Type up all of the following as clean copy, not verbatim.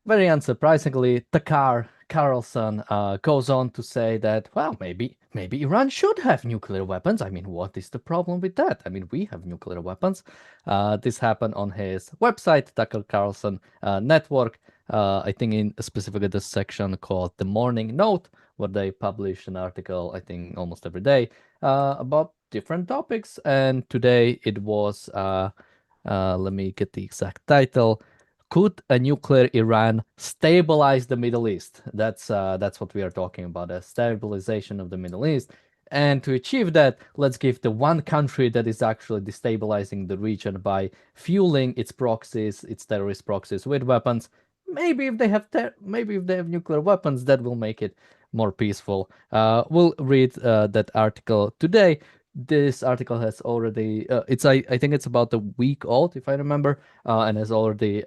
very unsurprisingly, Carlson goes on to say that, well, maybe Iran should have nuclear weapons. I mean, what is the problem with that? I mean, we have nuclear weapons. This happened on his website, Tucker Carlson Network. I think in specifically the section called The Morning Note, where they publish an article, I think almost every day, about different topics. And today it was, let me get the exact title. Could a nuclear Iran stabilize the Middle East? That's what we are talking about, a stabilization of the Middle East. And to achieve that, let's give the one country that is actually destabilizing the region by fueling its proxies, its terrorist proxies with weapons. Maybe if they have nuclear weapons, that will make it more peaceful. We'll read that article today. This article has already I think it's about a week old, if I remember, and has already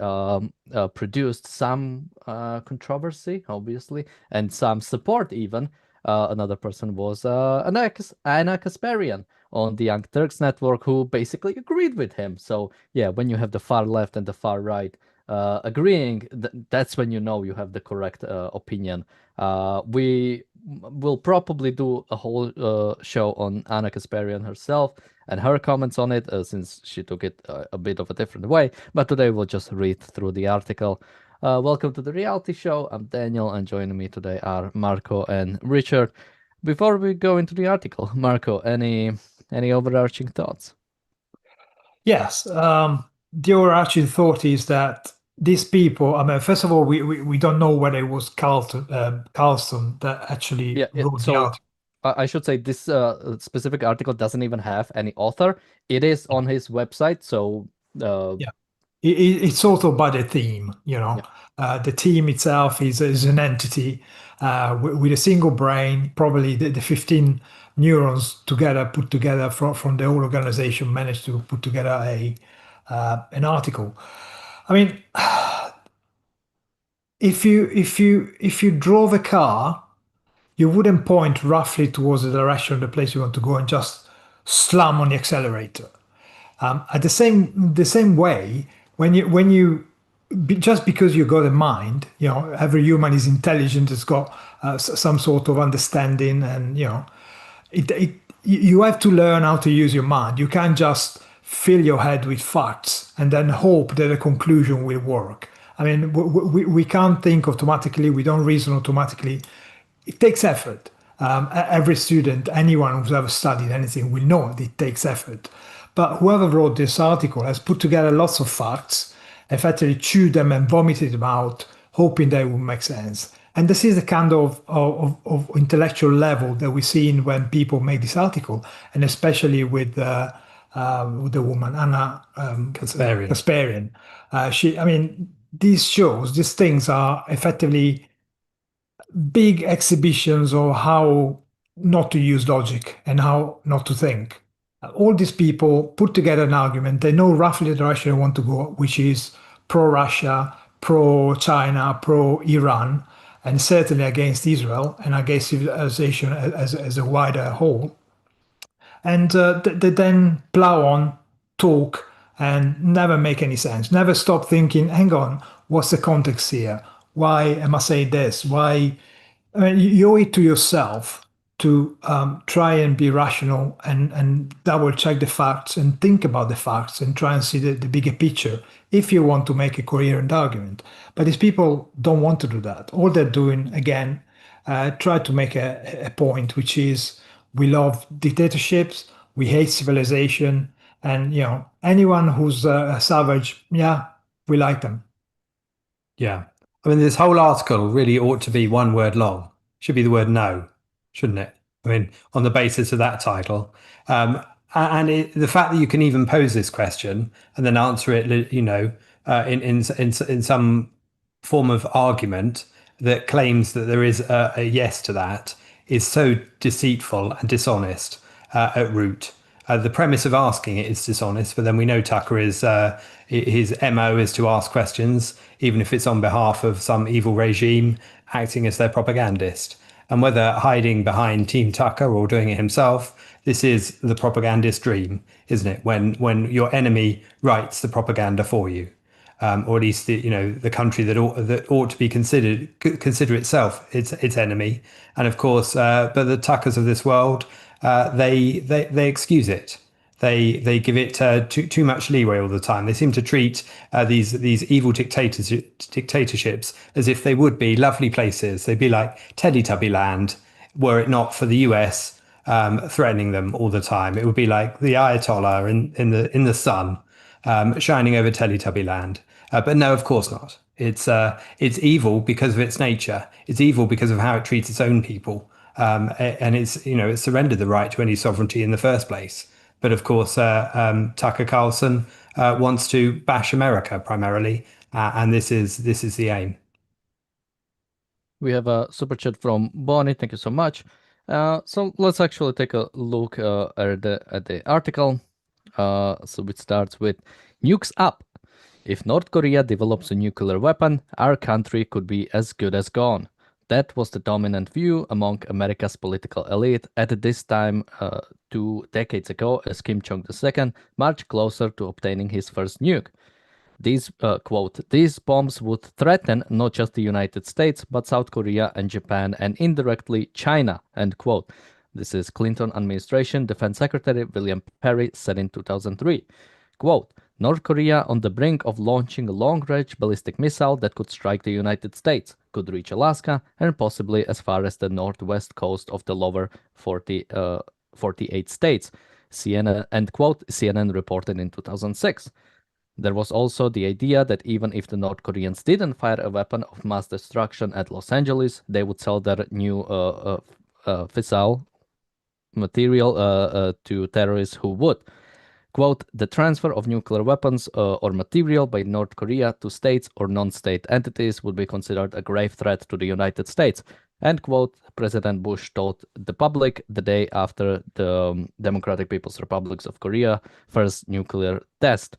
produced some controversy, obviously, and some support even. Another person was Anna Kasparian on the Young Turks network, who basically agreed with him. So yeah, when you have the far left and the far right agreeing, that's when you know you have the correct opinion. We will probably do a whole show on Anna Kasparian herself and her comments on it, since she took it a bit of a different way. But today we'll just read through the article. Welcome to the reality show. I'm Daniel, and joining me today are Marco and Richard. Before we go into the article, Marco, any overarching thoughts? Yes, the overarching thought is that these people, I mean, first of all, we don't know whether it was Carlson that actually Yeah, wrote the so article. I should say this specific article doesn't even have any author. It is on his website, so Yeah, it's sort of by the theme, you know. yeah. The team itself is an entity with a single brain, probably the 15 neurons together, put together from the whole organization managed to put together an article. I mean, if you drove a car, you wouldn't point roughly towards the direction of the place you want to go and just slam on the accelerator. At the same way, just because you got a mind, you know, every human is intelligent, has got some sort of understanding, and you know, you have to learn how to use your mind. You can't just fill your head with facts and then hope that a conclusion will work. I mean, we can't think automatically. We don't reason automatically. It takes effort. Every student, anyone who's ever studied anything will know it takes effort. But whoever wrote this article has put together lots of facts, effectively chewed them and vomited them out, hoping they will make sense. And this is the kind of intellectual level that we see in when people make this article, and especially with the woman Anna Kasparian. Kasparian. I mean, these things are effectively big exhibitions of how not to use logic and how not to think. All these people put together an argument. They know roughly the direction they want to go, which is pro-Russia, pro-China, pro-Iran, and certainly against Israel and against civilization as a wider whole. And they then plow on, talk, and never make any sense. Never stop thinking, hang on, what's the context here? Why am I saying this? Why? I mean, you owe it to yourself to try and be rational and double check the facts and think about the facts and try and see the bigger picture if you want to make a coherent argument. But these people don't want to do that. All they're doing, again, try to make a point, which is we love dictatorships, we hate civilization, and you know anyone who's a savage, yeah, we like them. Yeah. I mean, this whole article really ought to be one word long. Should be the word no, shouldn't it? I mean, on the basis of that title. The fact that you can even pose this question and then answer it, you know, in some form of argument that claims that there is a yes to that is so deceitful and dishonest at root. The premise of asking it is dishonest, but then we know Tucker is his MO is to ask questions, even if it's on behalf of some evil regime acting as their propagandist. And whether hiding behind Team Tucker or doing it himself, this is the propagandist dream, isn't it? When your enemy writes the propaganda for you. or at least the country that ought to be consider itself its enemy. And of course, but the Tuckers of this world, they excuse it. They give it too much leeway all the time. They seem to treat these evil dictatorships as if they would be lovely places. They'd be like Teletubby Land, were it not for the US threatening them all the time. It would be like the Ayatollah in the sun, shining over Teletubby Land. But no, of course not. It's evil because of its nature. It's evil because of how it treats its own people, and it's surrendered the right to any sovereignty in the first place. But of course, Tucker Carlson wants to bash America primarily, and this is the aim. We have a super chat from Bonnie. Thank you so much. So let's actually take a look at the article. So it starts with nukes up. If North Korea develops a nuclear weapon, our country could be as good as gone. That was the dominant view among America's political elite at this time 2 decades ago, as Kim Jong II marched closer to obtaining his first nuke. These, quote, these bombs would threaten not just the United States, but South Korea and Japan and indirectly China, end quote. This is Clinton administration Defense Secretary William Perry said in 2003. Quote, North Korea on the brink of launching a long-range ballistic missile that could strike the United States, could reach Alaska, and possibly as far as the northwest coast of the lower 48 states. CNN, end quote, CNN reported in 2006. There was also the idea that even if the North Koreans didn't fire a weapon of mass destruction at Los Angeles, they would sell their new fissile material to terrorists who would. Quote, the transfer of nuclear weapons or material by North Korea to states or non-state entities would be considered a grave threat to the United States. End quote, President Bush told the public the day after the Democratic People's Republic of Korea first nuclear test.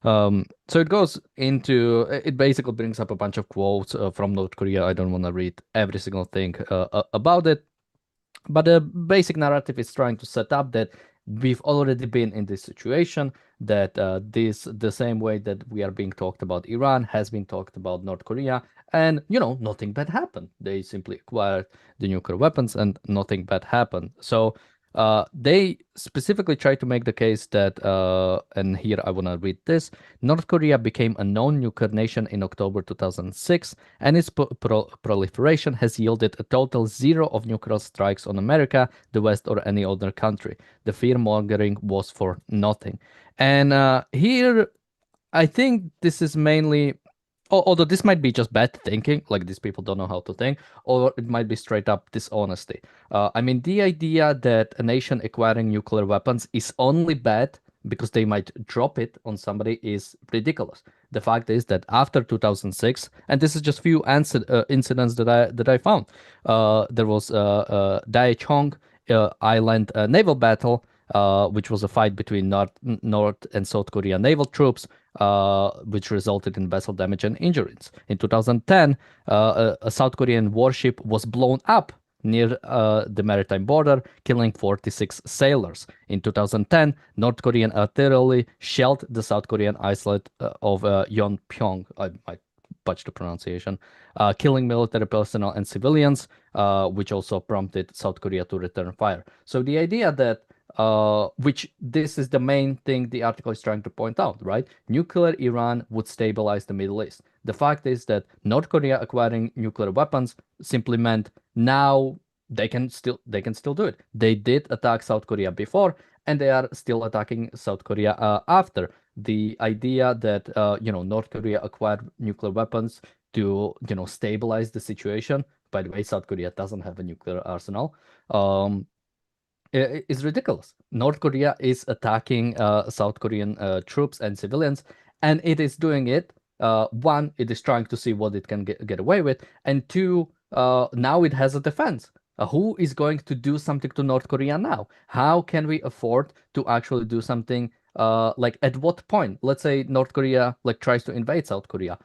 So it goes into, it basically brings up a bunch of quotes from North Korea. I don't want to read every single thing about it. But the basic narrative is trying to set up that we've already been in this situation, that the same way that we are being talked about Iran has been talked about North Korea, and nothing bad happened. They simply acquired the nuclear weapons and nothing bad happened. So they specifically try to make the case that, and here I want to read this, North Korea became a non-nuclear nation in October 2006, and its proliferation has yielded a total 0 of nuclear strikes on America, the West, or any other country. The fear-mongering was for nothing. And here, I think this is mainly, although this might be just bad thinking, like these people don't know how to think, or it might be straight up dishonesty. I mean, the idea that a nation acquiring nuclear weapons is only bad because they might drop it on somebody is ridiculous. The fact is that after 2006, and this is just few incidents that I found, there was Daechong Island naval battle, which was a fight between North and South Korea naval troops, which resulted in vessel damage and injuries. In 2010, a South Korean warship was blown up near the maritime border, killing 46 sailors. In 2010, North Korean artillery shelled the South Korean islet of Yeonpyeong. I might butcher the pronunciation, killing military personnel and civilians, which also prompted South Korea to return fire. So the idea that which this is the main thing the article is trying to point out, right? Nuclear Iran would stabilize the Middle East. The fact is that North Korea acquiring nuclear weapons simply meant now they can still do it. They did attack South Korea before, and they are still attacking South Korea after. The idea that North Korea acquired nuclear weapons to stabilize the situation. By the way, South Korea doesn't have a nuclear arsenal. Is ridiculous. North Korea is attacking South Korean troops and civilians, and it is doing it. One, it is trying to see what it can get away with, and two, now it has a defense. Who is going to do something to North Korea now? How can we afford to actually do something? Like at what point? Let's say North Korea tries to invade South Korea.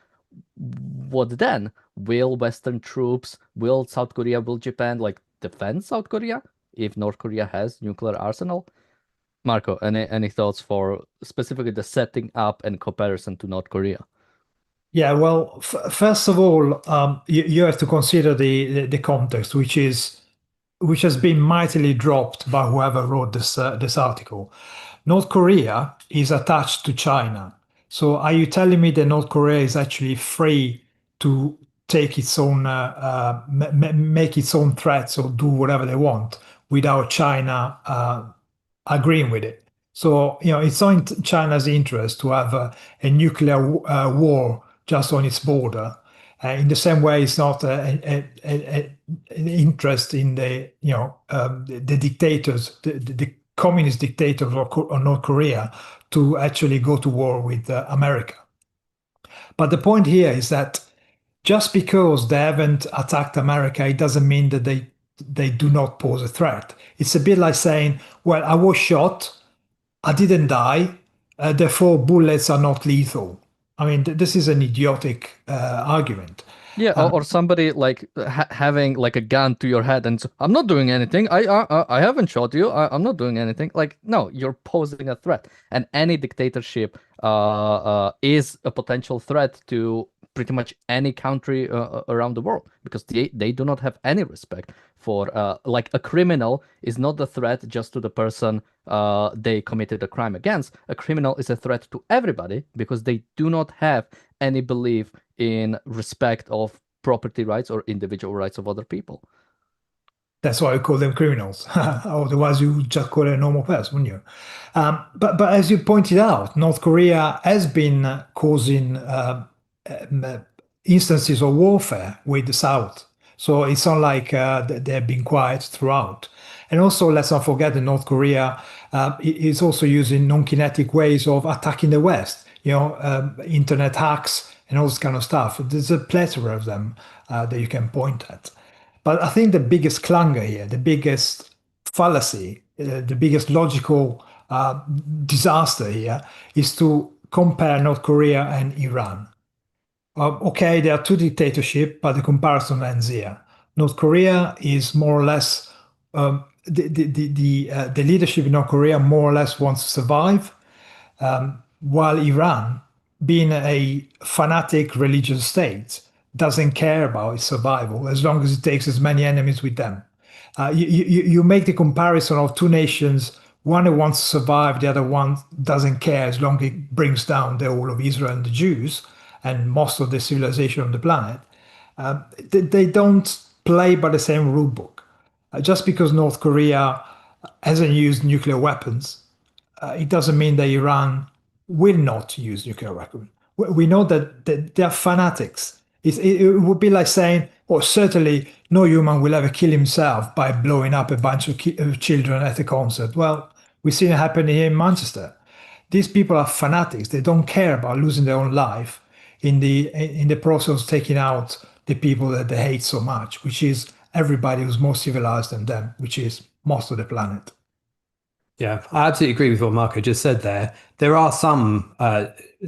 What then? Will Western troops, will South Korea, will Japan defend South Korea if North Korea has nuclear arsenal? Marco, any thoughts for specifically the setting up and comparison to North Korea? Yeah, well, first of all, you have to consider the context, which has been mightily dropped by whoever wrote this article. North Korea is attached to China. So are you telling me that North Korea is actually free to take its own, make its own threats or do whatever they want without China agreeing with it? So, it's not in China's interest to have a nuclear war just on its border. In the same way, it's not an interest in the dictators, the communist dictators of North Korea to actually go to war with America. But the point here is that just because they haven't attacked America, it doesn't mean that they do not pose a threat. It's a bit like saying, well, I was shot, I didn't die, therefore bullets are not lethal. I mean, this is an idiotic argument. Yeah, or somebody like having like a gun to your head and I'm not doing anything. I haven't shot you. I'm not doing anything. Like no, you're posing a threat, and any dictatorship is a potential threat to pretty much any country around the world because they do not have any respect for like a criminal is not a threat just to the person they committed a crime against. A criminal is a threat to everybody because they do not have any belief in respect of property rights or individual rights of other people. That's why I call them criminals. Otherwise, you would just call it a normal person, wouldn't you? But as you pointed out, North Korea has been causing instances of warfare with the South. So it's not like they've been quiet throughout. And also, let's not forget that North Korea is also using non-kinetic ways of attacking the West. Internet hacks and all this kind of stuff. There's a plethora of them that you can point at. But I think the biggest clanger here, the biggest fallacy, the biggest logical disaster here is to compare North Korea and Iran. Okay, there are two dictatorships, but the comparison ends here. North Korea is more or less the leadership in North Korea more or less wants to survive, while Iran, being a fanatic religious state, doesn't care about its survival as long as it takes as many enemies with them. You make the comparison of two nations, one who wants to survive, the other one doesn't care as long as it brings down the whole of Israel and the Jews and most of the civilization on the planet. They don't play by the same rule book. Just because North Korea hasn't used nuclear weapons, it doesn't mean that Iran will not use nuclear weapons. We know that they're fanatics. It would be like saying, or certainly no human will ever kill himself by blowing up a bunch of children at a concert. Well, we've seen it happen here in Manchester. These people are fanatics. They don't care about losing their own life in the process of taking out the people that they hate so much, which is everybody who's more civilized than them, which is most of the planet. Yeah, I absolutely agree with what Marco just said there. There are some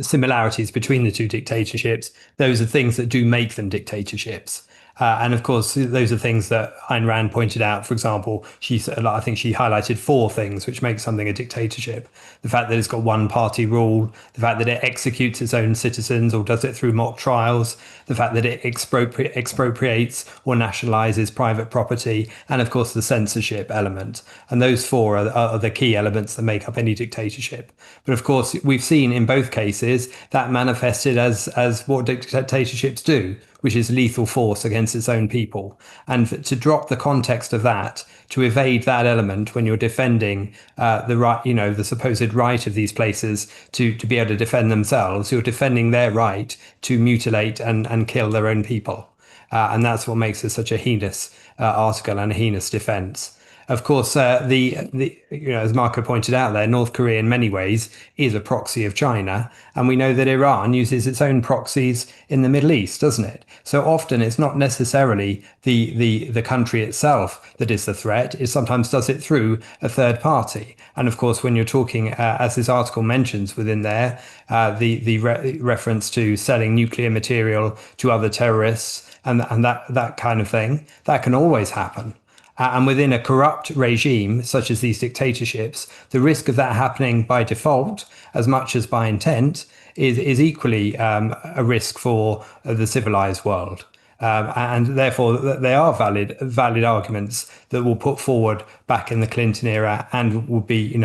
similarities between the two dictatorships. Those are things that do make them dictatorships. And of course, those are things that Ayn Rand pointed out. For example, I think she highlighted four things which make something a dictatorship. The fact that it's got one party rule, the fact that it executes its own citizens or does it through mock trials, the fact that it expropriates or nationalizes private property, and of course, the censorship element. And those four are the key elements that make up any dictatorship. But of course, we've seen in both cases that manifested as what dictatorships do, which is lethal force against its own people. And to drop the context of that, to evade that element when you're defending the right, the supposed right of these places to be able to defend themselves, you're defending their right to mutilate and kill their own people. And that's what makes it such a heinous article and a heinous defense. Of course, as Marco pointed out there, North Korea in many ways is a proxy of China, and we know that Iran uses its own proxies in the Middle East, doesn't it? So often it's not necessarily the country itself that is the threat. It sometimes does it through a third party. And of course, when you're talking, as this article mentions within there, reference to selling nuclear material to other terrorists and that kind of thing, that can always happen. And within a corrupt regime, such as these dictatorships, the risk of that happening by default, as much as by intent, is equally a risk for the civilized world. And therefore, they are valid arguments that will put forward back in the Clinton era and will be,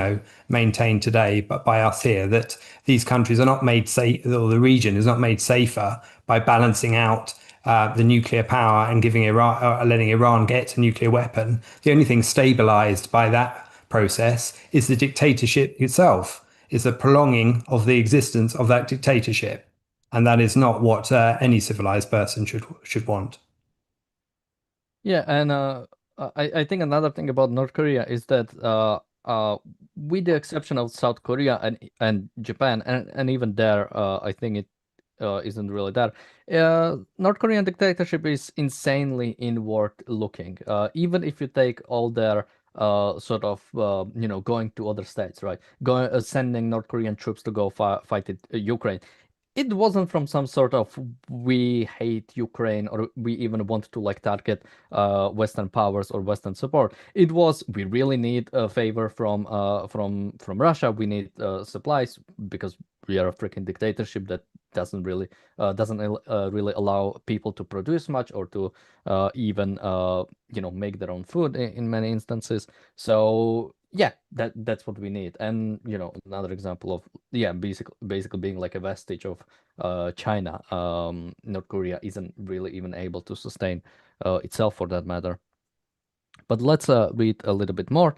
maintained today, but by us here, that these countries are not made safe, or the region is not made safer by balancing out the nuclear power and giving Iran, letting Iran get a nuclear weapon. The only thing stabilized by that process is the dictatorship itself, is the prolonging of the existence of that dictatorship. And that is not what any civilized person should want. Yeah, and I think another thing about North Korea is that with the exception of South Korea and Japan, and even there, I think it isn't really there. North Korean dictatorship is insanely inward looking. Even if you take all their sort of going to other states, right? Going sending North Korean troops to go fight Ukraine. It wasn't from some sort of we hate Ukraine or we even want to like target Western powers or Western support. It was we really need a favor from Russia. We need supplies because we are a freaking dictatorship that doesn't really allow people to produce much or to even make their own food in many instances. So yeah, that's what we need. And another example of basically being like a vestige of China. North Korea isn't really even able to sustain itself for that matter. But let's read a little bit more.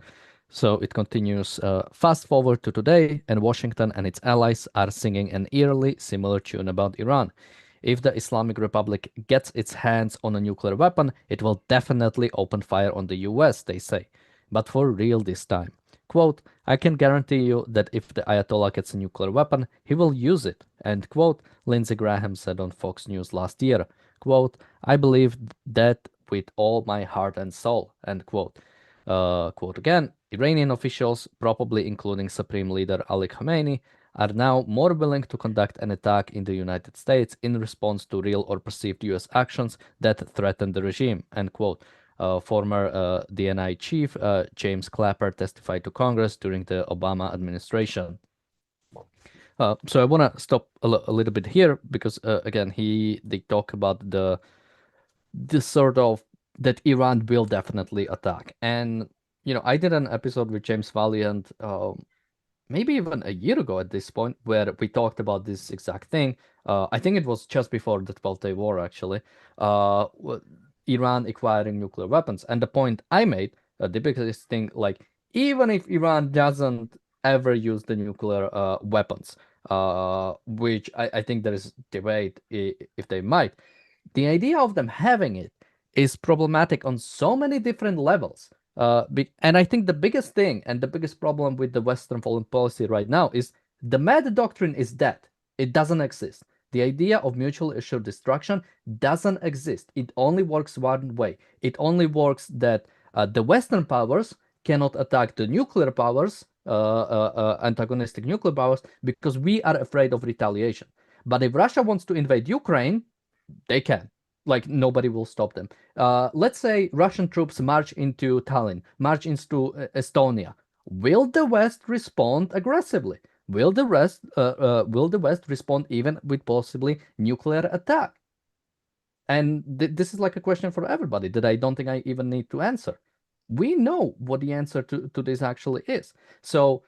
So it continues, fast forward to today, and Washington and its allies are singing an eerily similar tune about Iran. If the Islamic Republic gets its hands on a nuclear weapon, it will definitely open fire on the US, they say. But for real this time. Quote, I can guarantee you that if the Ayatollah gets a nuclear weapon, he will use it. End quote, Lindsey Graham said on Fox News last year. Quote, I believe that with all my heart and soul. End quote. Quote again, Iranian officials, probably including Supreme Leader Ali Khamenei, are now more willing to conduct an attack in the United States in response to real or perceived US actions that threaten the regime, end quote. Former DNI chief James Clapper testified to Congress during the Obama administration. So I want to stop a little bit here because again, they talk about the sort of that Iran will definitely attack. And I did an episode with James Valiant maybe even a year ago at this point where we talked about this exact thing. I think it was just before the 12-day war actually. Iran acquiring nuclear weapons. And the point I made, the biggest thing, like even if Iran doesn't ever use the nuclear weapons, which I think there is debate if they might, the idea of them having it is problematic on so many different levels. And I think the biggest thing and the biggest problem with the Western foreign policy right now is the MAD doctrine is dead. It doesn't exist. The idea of mutually assured destruction doesn't exist. It only works one way. It only works that the Western powers cannot attack the nuclear powers, antagonistic nuclear powers, because we are afraid of retaliation. But if Russia wants to invade Ukraine, they can. Like nobody will stop them. Let's say Russian troops march into Tallinn, march into Estonia. Will the West respond aggressively? Will the West respond even with possibly nuclear attack? And this is like a question for everybody that I don't think I even need to answer. We know what the answer to this actually is. So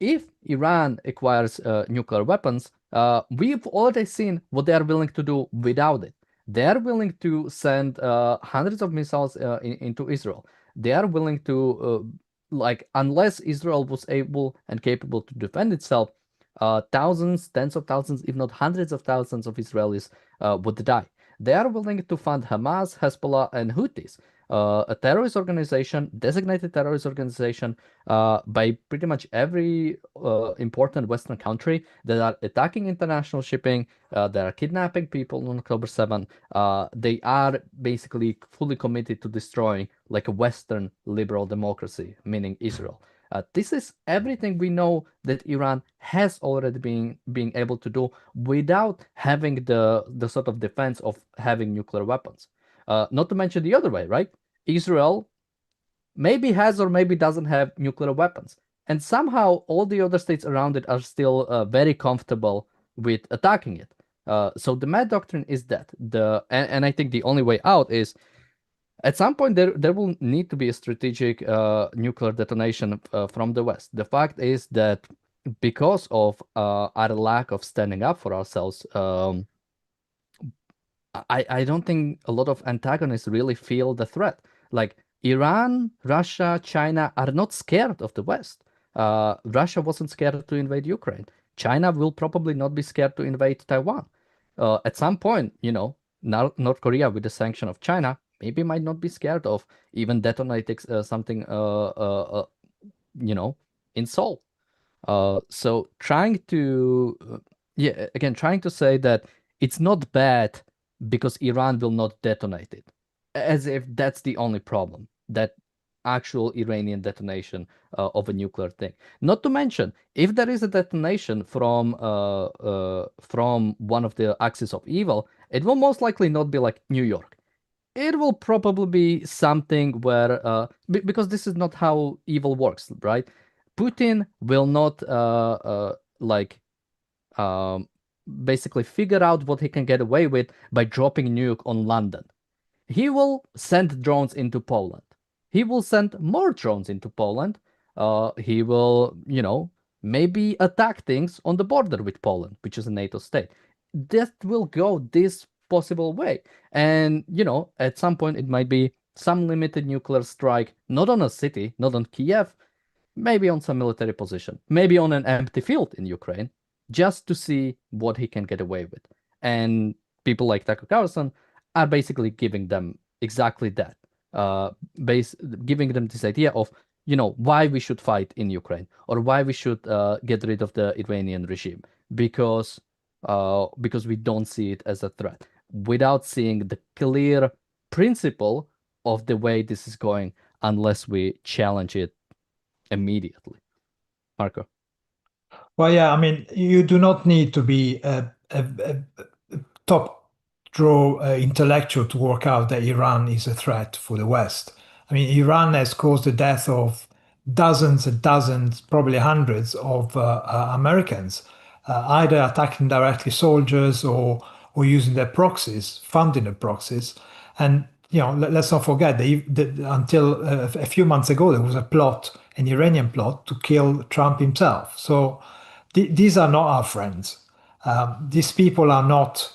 if Iran acquires nuclear weapons, we've already seen what they are willing to do without it. They are willing to send hundreds of missiles into Israel. They are willing to, unless Israel was able and capable to defend itself, thousands, tens of thousands, if not hundreds of thousands of Israelis would die. They are willing to fund Hamas, Hezbollah, and Houthis, a terrorist organization, designated terrorist organization by pretty much every important Western country that are attacking international shipping, that are kidnapping people on October 7th. They are basically fully committed to destroying like a Western liberal democracy, meaning Israel. This is everything we know that Iran has already been able to do without having the sort of defense of having nuclear weapons. Not to mention the other way, right? Israel maybe has or maybe doesn't have nuclear weapons. And somehow all the other states around it are still very comfortable with attacking it. So the mad doctrine is that and I think the only way out is at some point there will need to be a strategic nuclear detonation from the West. The fact is that because of our lack of standing up for ourselves, I don't think a lot of antagonists really feel the threat. Like Iran, Russia, China are not scared of the West. Russia wasn't scared to invade Ukraine. China will probably not be scared to invade Taiwan. At some point, North Korea, with the sanction of China, maybe might not be scared of even detonating something, in Seoul. So trying to, trying to say that it's not bad because Iran will not detonate it, as if that's the only problem, that actual Iranian detonation of a nuclear thing. Not to mention, if there is a detonation from one of the axes of evil, it will most likely not be like New York. It will probably be something where, because this is not how evil works, right? Putin will not basically figure out what he can get away with by dropping nuke on London. He will send drones into Poland. He will send more drones into Poland. He will, maybe attack things on the border with Poland, which is a NATO state. That will go this possible way. And, at some point it might be some limited nuclear strike, not on a city, not on Kiev, maybe on some military position, maybe on an empty field in Ukraine, just to see what he can get away with. And people like Tucker Carlson are basically giving them exactly that, giving them this idea of, why we should fight in Ukraine or why we should get rid of the Iranian regime, because we don't see it as a threat, without seeing the clear principle of the way this is going, unless we challenge it immediately. Marco. Well, yeah, I mean, you do not need to be a top draw intellectual to work out that Iran is a threat for the West. I mean, Iran has caused the death of dozens and dozens, probably hundreds of Americans, either attacking directly soldiers or using their proxies, funding the proxies. And let's not forget that until a few months ago, there was a plot, an Iranian plot, to kill Trump himself. So these are not our friends. These people are not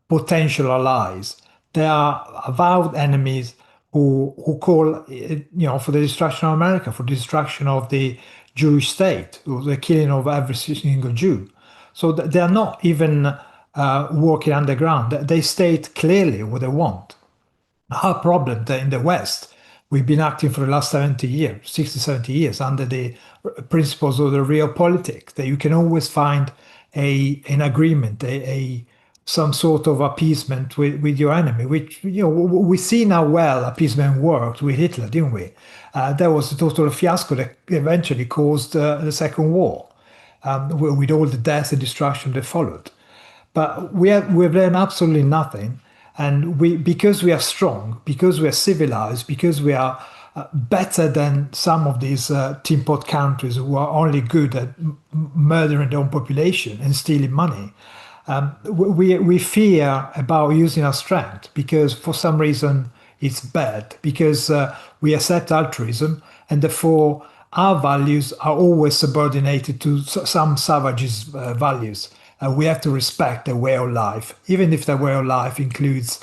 potential allies. They are avowed enemies who call, for the destruction of America, for the destruction of the Jewish state, the killing of every single Jew. So they are not even working underground. They state clearly what they want. Our problem in the West, we've been acting for the last 70 years, 60, 70 years under the principles of the realpolitik, that you can always find an agreement, some sort of appeasement with your enemy, which, we see now well appeasement worked with Hitler, didn't we? That was a total fiasco that eventually caused the Second War, with all the death and destruction that followed. But we've learned absolutely nothing. And because we are strong, because we are civilized, because we are better than some of these tin pot countries who are only good at murdering their own population and stealing money, we fear about using our strength because for some reason it's bad, because we accept altruism and therefore our values are always subordinated to some savage's values. We have to respect their way of life, even if their way of life includes,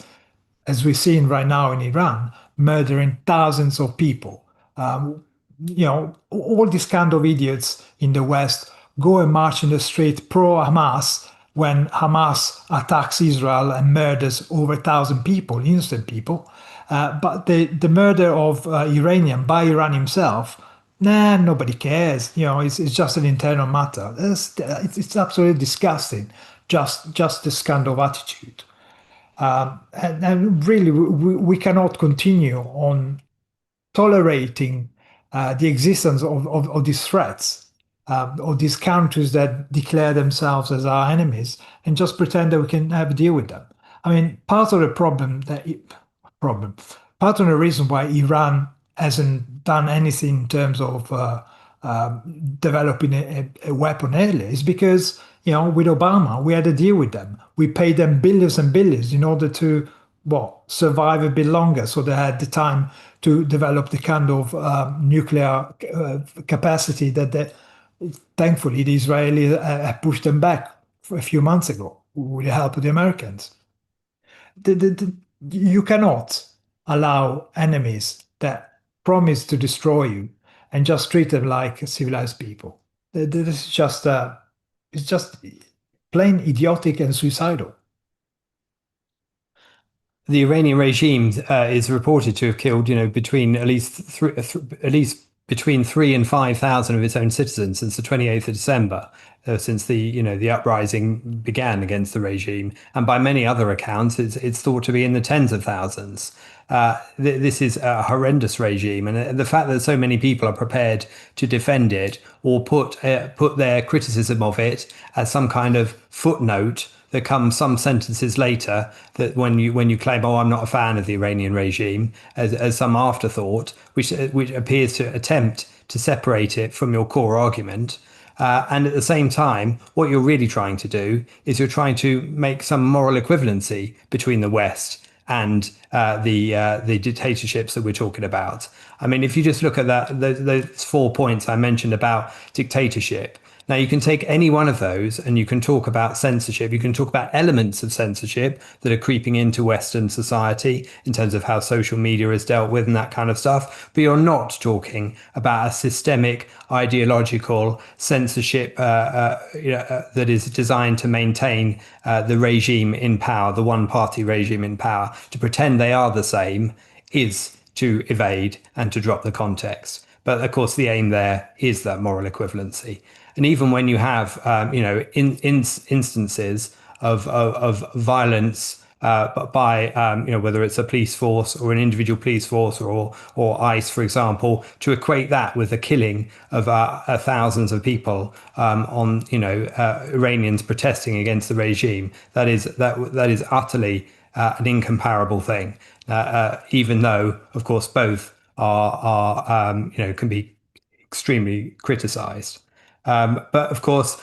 as we're seeing right now in Iran, murdering thousands of people. All these kind of idiots in the West go and march in the street pro-Hamas when Hamas attacks Israel and murders over 1,000 people, innocent people. But the murder of Iranian by Iran himself, nobody cares. It's just an internal matter. It's absolutely disgusting. Just this kind of attitude. And really, we cannot continue on tolerating the existence of these threats, of these countries that declare themselves as our enemies, and just pretend that we can have a deal with them. I mean, part of the part of the reason why Iran hasn't done anything in terms of developing a weapon earlier is because, with Obama, we had a deal with them. We paid them billions and billions in order to, well, survive a bit longer. So they had the time to develop the kind of nuclear capacity that thankfully the Israelis pushed them back a few months ago with the help of the Americans. You cannot allow enemies that promise to destroy you and just treat them like civilized people. This is just it's just plain idiotic and suicidal. The Iranian regime is reported to have killed, between at least between 3 and 5,000 of its own citizens since the 28th of December, since the uprising began against the regime, and by many other accounts, it's thought to be in the tens of thousands. This is a horrendous regime, and the fact that so many people are prepared to defend it or put their criticism of it as some kind of footnote that comes some sentences later, that when you claim, oh, I'm not a fan of the Iranian regime, as some afterthought, which appears to attempt to separate it from your core argument. And at the same time, what you're really trying to do is you're trying to make some moral equivalency between the West and the dictatorships that we're talking about. I mean, if you just look at those 4 points I mentioned about dictatorship. Now, you can take any one of those and you can talk about censorship. You can talk about elements of censorship that are creeping into Western society in terms of how social media is dealt with and that kind of stuff. But you're not talking about a systemic ideological censorship that is designed to maintain the regime in power, the one-party regime in power. To pretend they are the same is to evade and to drop the context. But of course, the aim there is that moral equivalency. And even when you have, instances of violence by, whether it's a police force or an individual police force or ICE, for example, to equate that with the killing of thousands of people on, Iranians protesting against the regime, that is utterly an incomparable thing. Even though, of course, both can be extremely criticized. But of course,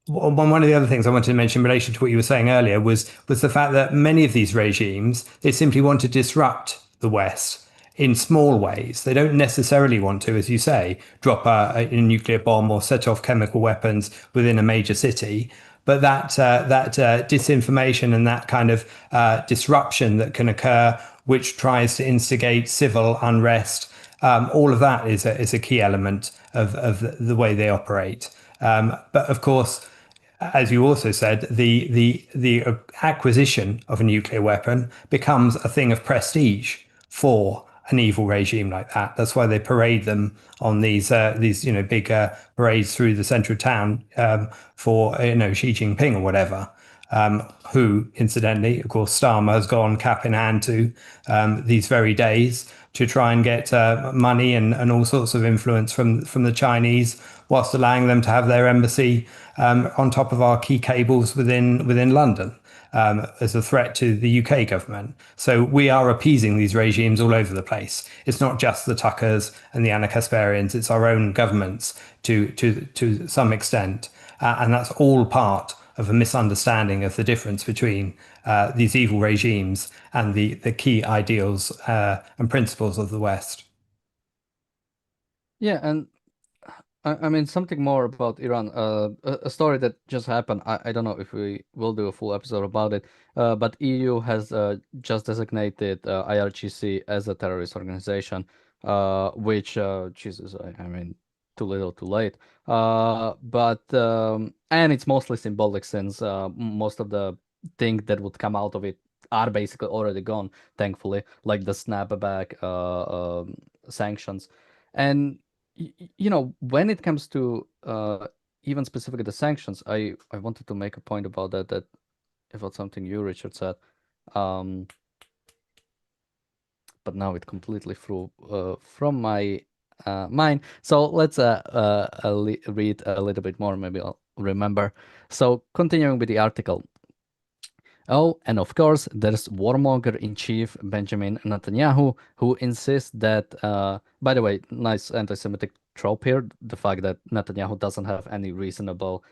one of the other things I wanted to mention in relation to what you were saying earlier was the fact that many of these regimes, they simply want to disrupt the West in small ways. They don't necessarily want to, as you say, drop a nuclear bomb or set off chemical weapons within a major city. But that disinformation and that kind of disruption that can occur, which tries to instigate civil unrest, all of that is a key element of the way they operate. But of course, as you also said, the acquisition of a nuclear weapon becomes a thing of prestige for an evil regime like that. That's why they parade them on these big parades through the central town for Xi Jinping or whatever. Who, incidentally, of course, Starmer has gone cap in hand to these very days to try and get money and all sorts of influence from the Chinese, whilst allowing them to have their embassy on top of our key cables within London as a threat to the UK government. So we are appeasing these regimes all over the place. It's not just the Tuckers and the Anna Kasparians, it's our own governments to some extent. And that's all part of a misunderstanding of the difference between these evil regimes and the key ideals and principles of the West. Yeah, and I mean something more about Iran. A story that just happened. I don't know if we will do a full episode about it. But EU has just designated IRGC as a terrorist organization. Which Jesus, I mean, too little, too late. But and it's mostly symbolic since most of the things that would come out of it are basically already gone, thankfully, like the snapback sanctions. And when it comes to even specifically the sanctions, I wanted to make a point about that about something you, Richard, said. But now it completely flew from my mind. So let's read a little bit more. Maybe I'll remember. So continuing with the article. Oh, and of course, there's warmonger-in-chief Benjamin Netanyahu, who insists that, by the way, nice anti-Semitic trope here, the fact that Netanyahu doesn't have any reasonable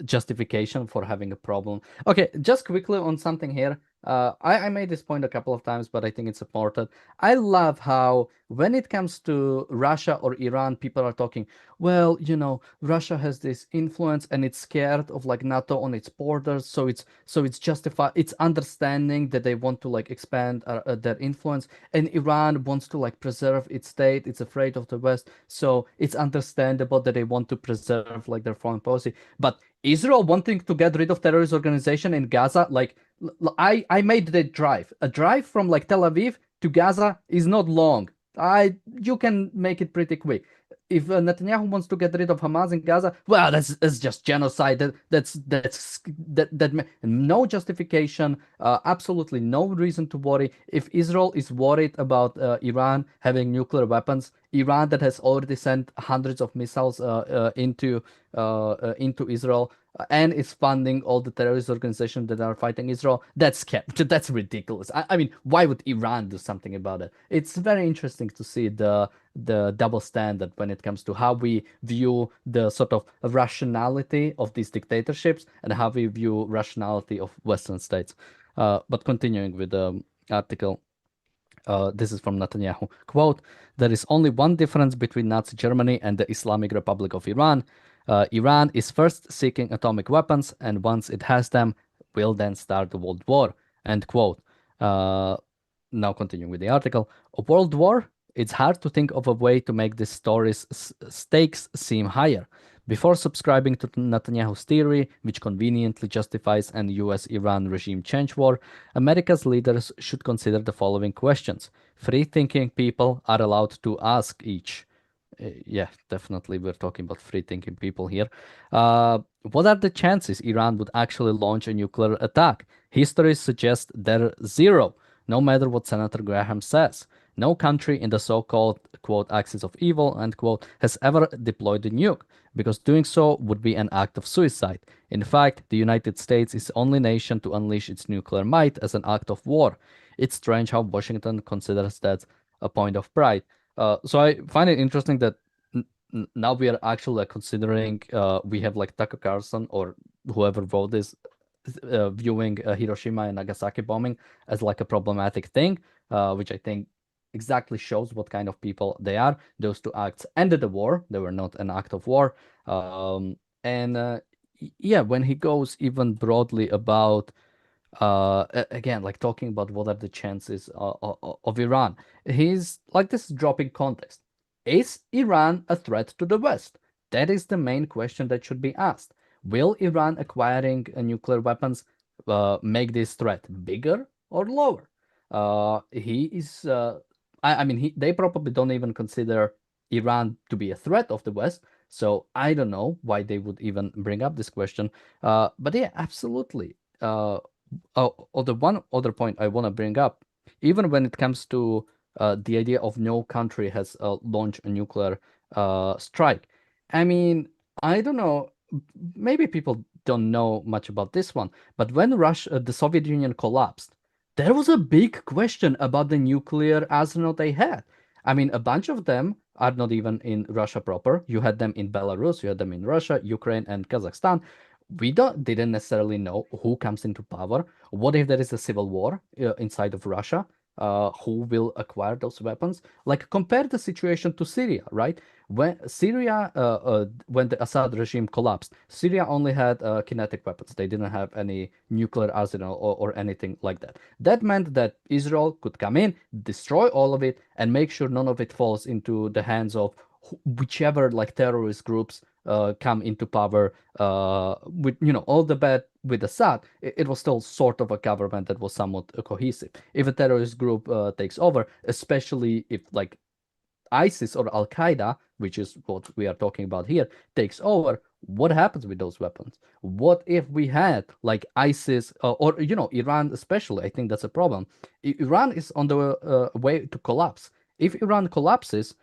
justification for having a problem. Okay, just quickly on something here. I made this point a couple of times, but I think it's important. I love how when it comes to Russia or Iran, people are talking, well, you know, Russia has this influence and it's scared of like NATO on its borders, so it's justified, it's understanding that they want to like expand their influence, and Iran wants to like preserve its state, it's afraid of the West, so it's understandable that they want to preserve like their foreign policy. But Israel wanting to get rid of terrorist organization in Gaza, like I made the drive. A drive from like Tel Aviv to Gaza is not long. You can make it pretty quick. If Netanyahu wants to get rid of Hamas in Gaza, well, that's just genocide. No justification. Absolutely no reason to worry. If Israel is worried about Iran having nuclear weapons, Iran that has already sent hundreds of missiles into Israel and is funding all the terrorist organizations that are fighting Israel, that's ridiculous. I mean, why would Iran do something about it? It's very interesting to see the double standard when it comes to how we view the sort of rationality of these dictatorships and how we view rationality of Western states. But continuing with the article, this is from Netanyahu. Quote, there is only one difference between Nazi Germany and the Islamic Republic of Iran. Iran is first seeking atomic weapons, and once it has them, will then start the World War. End quote. Now continuing with the article. A world war? It's hard to think of a way to make this story's stakes seem higher. Before subscribing to Netanyahu's theory, which conveniently justifies an US-Iran regime change war, America's leaders should consider the following questions. Free-thinking people are allowed to ask each. Yeah, definitely we're talking about free-thinking people here. What are the chances Iran would actually launch a nuclear attack? History suggests they're zero, no matter what Senator Graham says. No country in the so-called, quote, axis of evil, end quote, has ever deployed a nuke, because doing so would be an act of suicide. In fact, the United States is the only nation to unleash its nuclear might as an act of war. It's strange how Washington considers that a point of pride. So I find it interesting that now we are actually like, considering we have like Tucker Carlson or whoever wrote this viewing Hiroshima and Nagasaki bombing as like a problematic thing, which I think exactly shows what kind of people they are. Those two acts ended the war. They were not an act of war. Yeah, when he goes even broadly about again, like talking about what are the chances of Iran, he's like this is dropping context. Is Iran a threat to the West? That is the main question that should be asked. Will Iran acquiring nuclear weapons make this threat bigger or lower? He is I mean, they probably don't even consider Iran to be a threat of the West. So I don't know why they would even bring up this question. But yeah, absolutely. The one other point I want to bring up, even when it comes to the idea of no country has launched a nuclear strike. I mean, I don't know. Maybe people don't know much about this one, but when Russia, the Soviet Union collapsed, there was a big question about the nuclear arsenal they had. I mean, a bunch of them are not even in Russia proper. You had them in Belarus, you had them in Russia, Ukraine, and Kazakhstan. We didn't necessarily know who comes into power. What if there is a civil war inside of Russia? Who will acquire those weapons? Like compare the situation to Syria, right? When Syria, when the Assad regime collapsed, Syria only had kinetic weapons. They didn't have any nuclear arsenal or anything like that. That meant that Israel could come in, destroy all of it, and make sure none of it falls into the hands of whichever like terrorist groups come into power with all the bad with Assad. It was still sort of a government that was somewhat cohesive. If a terrorist group takes over, especially if like ISIS or Al Qaeda, which is what we are talking about here, takes over, what happens with those weapons? What if we had like ISIS or Iran especially? I think that's a problem. Iran is on the way to collapse. If Iran collapses,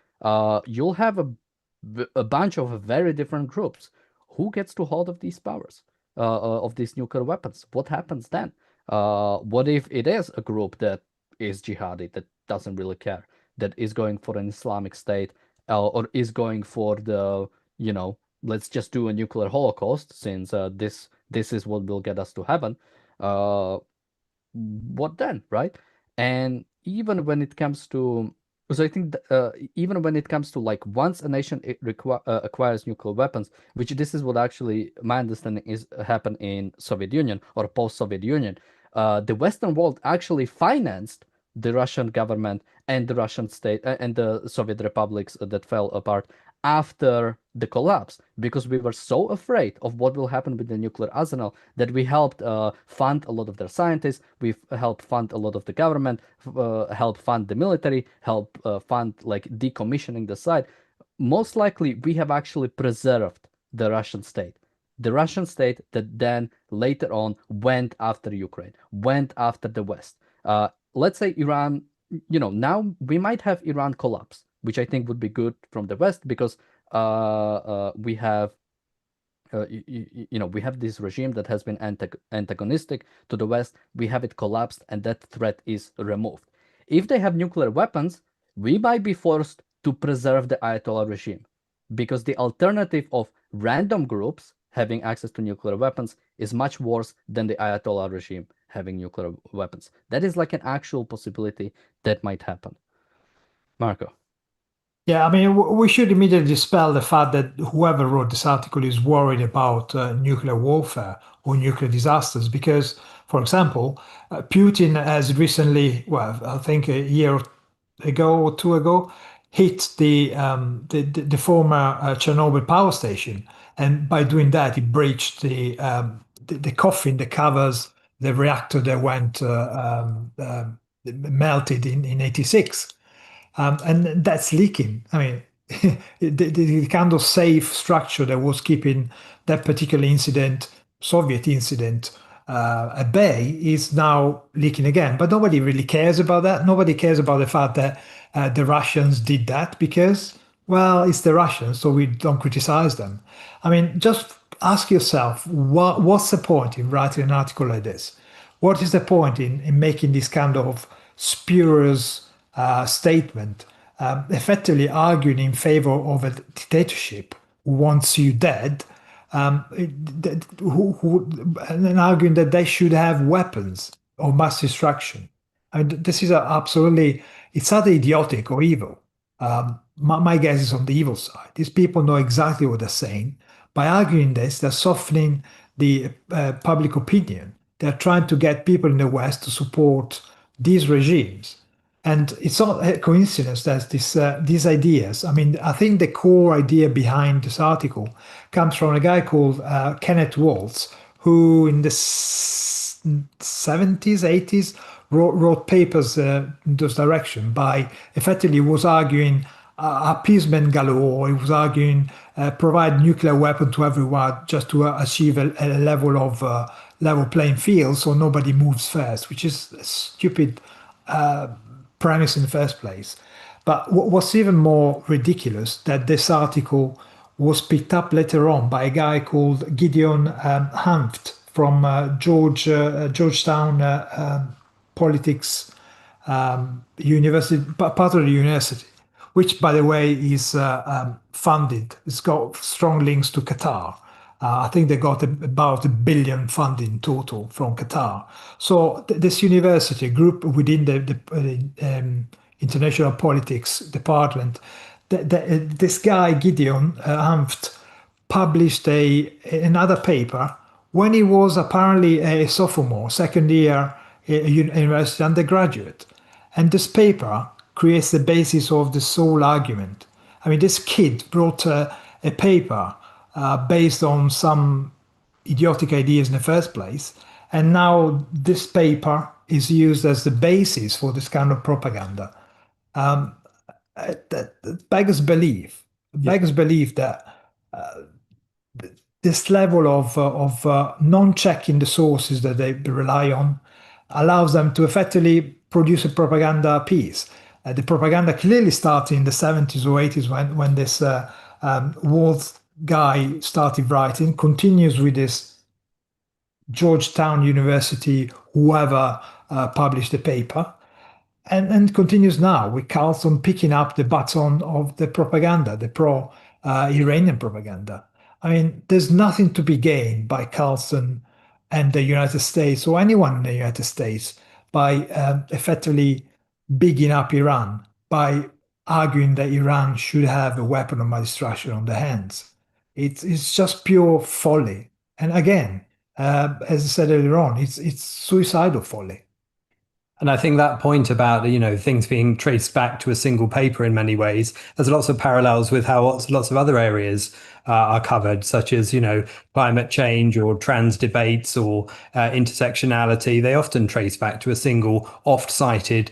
you'll have a bunch of very different groups. Who gets to hold of these powers, of these nuclear weapons? What happens then? What if it is a group that is jihadi, that doesn't really care, that is going for an Islamic state, or is going for the, let's just do a nuclear holocaust since this is what will get us to heaven, uh, what then, right? And even when it comes to, so I think even when it comes to like once a nation acquires nuclear weapons, which this is what actually my understanding is happened in Soviet Union or post-Soviet Union, the Western world actually financed the Russian government and the Russian state and the Soviet republics that fell apart after the collapse, because we were so afraid of what will happen with the nuclear arsenal that we helped fund a lot of their scientists, we've helped fund a lot of the government, help fund the military, help fund like decommissioning the site. Most likely, we have actually preserved the Russian state. The Russian state that then later on went after Ukraine, went after the West. Let's say Iran, now we might have Iran collapse, which I think would be good from the West because we have we have this regime that has been antagonistic to the West. We have it collapsed, and that threat is removed. If they have nuclear weapons, we might be forced to preserve the Ayatollah regime, because the alternative of random groups having access to nuclear weapons is much worse than the Ayatollah regime having nuclear weapons. That is like an actual possibility that might happen. Marco. Yeah, I mean, we should immediately dispel the fact that whoever wrote this article is worried about nuclear warfare or nuclear disasters. Because, for example, Putin has recently, well, I think a year ago or two ago, hit the former Chernobyl power station, and by doing that, he breached the coffin that covers the reactor that went melted in '86. And that's leaking. I mean, the kind of safe structure that was keeping that particular incident, Soviet incident, at bay is now leaking again. But nobody really cares about that. Nobody cares about the fact that the Russians did that because, well, it's the Russians, so we don't criticize them. I mean, just ask yourself, what's the point in writing an article like this? What is the point in making this kind of spurious statement, effectively arguing in favor of a dictatorship who wants you dead, and arguing that they should have weapons of mass destruction? I mean, this is absolutely, it's either idiotic or evil. My guess is on the evil side. These people know exactly what they're saying. By arguing this, they're softening the public opinion. They're trying to get people in the West to support these regimes. And it's not a coincidence that these ideas, I mean, I think the core idea behind this article comes from a guy called Kenneth Waltz, who in the 70s, 80s, wrote papers in this direction by effectively was arguing appeasement galore. He was arguing provide nuclear weapon to everyone just to achieve a level of level playing field so nobody moves first, which is a stupid premise in the first place. But what's even more ridiculous that this article was picked up later on by a guy called Gideon Hanft from Georgetown politics university, part of the university, which, by the way, is funded. It's got strong links to Qatar. I think they got about $1 billion funding total from Qatar. So this university group within the international politics department, this guy Gideon Hanft published another paper when he was apparently a sophomore, second year university undergraduate, and this paper creates the basis of the sole argument. I mean, this kid wrote a paper based on some idiotic ideas in the first place. And now this paper is used as the basis for this kind of propaganda. That beggars belief. Beggars belief that this level of non-checking the sources that they rely on allows them to effectively produce a propaganda piece. The propaganda clearly started in the 70s or 80s when this Waltz guy started writing, continues with this Georgetown University, whoever published the paper. and continues now with Carlson picking up the baton of the propaganda, the pro-Iranian propaganda. I mean, there's nothing to be gained by Carlson and the United States or anyone in the United States by effectively bigging up Iran, by arguing that Iran should have a weapon of mass destruction on their hands. It's just pure folly. And again, as I said earlier on, it's suicidal folly. And I think that point about, things being traced back to a single paper in many ways, there's lots of parallels with how lots of other areas are covered, such as, climate change or trans debates or intersectionality. They often trace back to a single oft-cited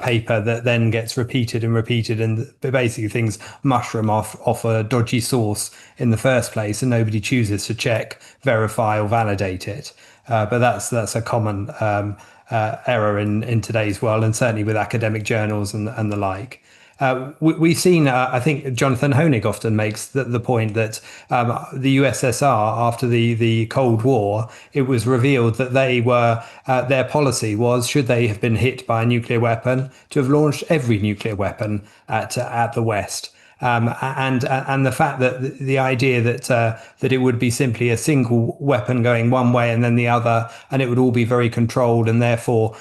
paper that then gets repeated and repeated, and basically things mushroom off a dodgy source in the first place, and nobody chooses to check, verify, or validate it. But that's a common error in today's world, and certainly with academic journals and the like. We've seen, I think Jonathan Hoenig often makes the point that the USSR, after the Cold War, it was revealed that their policy was, should they have been hit by a nuclear weapon, to have launched every nuclear weapon at the West. And the fact that the idea that it would be simply a single weapon going one way and then the other, and it would all be very controlled, and therefore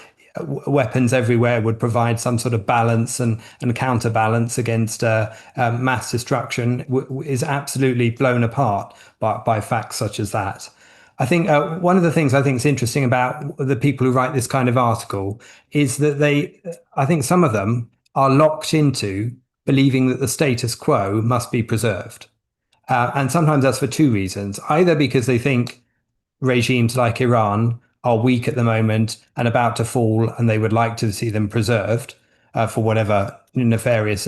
weapons everywhere would provide some sort of balance and counterbalance against mass destruction is absolutely blown apart by facts such as that. I think one of the things I think is interesting about the people who write this kind of article is that I think some of them are locked into believing that the status quo must be preserved. And sometimes that's for two reasons. Either because they think regimes like Iran are weak at the moment and about to fall, and they would like to see them preserved for whatever nefarious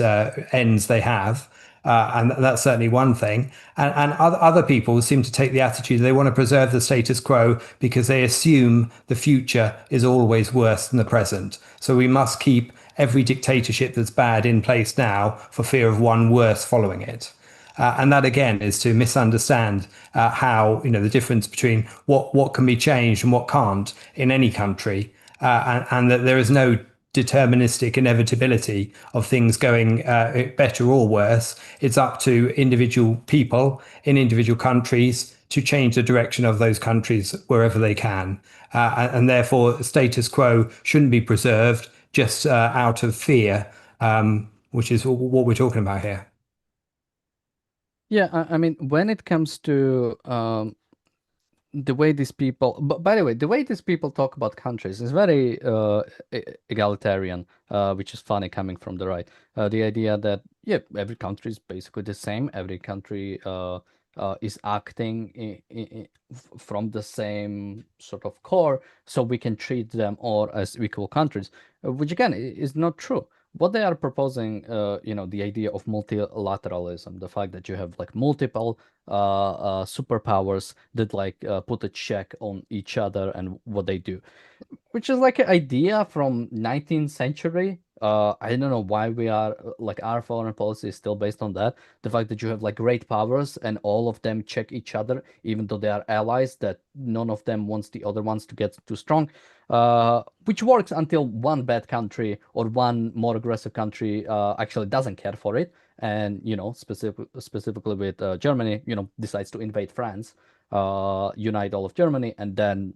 ends they have. And that's certainly one thing. And other people seem to take the attitude they want to preserve the status quo because they assume the future is always worse than the present. So we must keep every dictatorship that's bad in place now for fear of one worse following it. And that again is to misunderstand how the difference between what can be changed and what can't in any country, and that there is no deterministic inevitability of things going better or worse. It's up to individual people in individual countries to change the direction of those countries wherever they can, and therefore status quo shouldn't be preserved just out of fear, which is what we're talking about here. Yeah, I mean, when it comes to the way these people, but by the way, the way these people talk about countries is very egalitarian, which is funny coming from the right. The idea that, yeah, every country is basically the same. Every country is acting from the same sort of core, so we can treat them all as equal countries, which again is not true. What they are proposing, the idea of multilateralism, the fact that you have like multiple superpowers that put a check on each other and what they do, which is like an idea from 19th century. I don't know why we are our foreign policy is still based on that. The fact that you have like great powers and all of them check each other, even though they are allies, that none of them wants the other ones to get too strong, which works until one bad country or one more aggressive country actually doesn't care for it. And, specifically with Germany, decides to invade France, unite all of Germany, and then,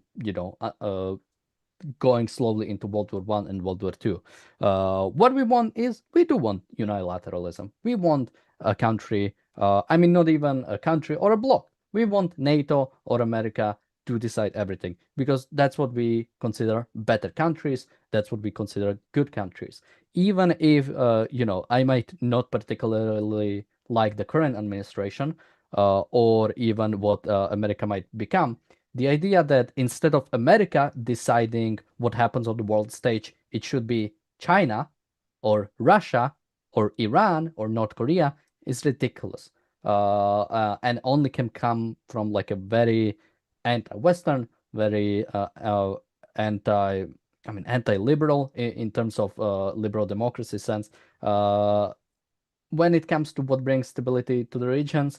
going slowly into World War One and World War Two. What we want is, we do want unilateralism. We want a country, not even a country or a bloc. We want NATO or America to decide everything, because that's what we consider better countries. That's what we consider good countries. Even if, I might not particularly like the current administration or even what America might become, the idea that instead of America deciding what happens on the world stage, it should be China or Russia or Iran or North Korea is ridiculous, and only can come from like a very anti-Western, very anti-liberal in terms of liberal democracy sense. When it comes to what brings stability to the regions,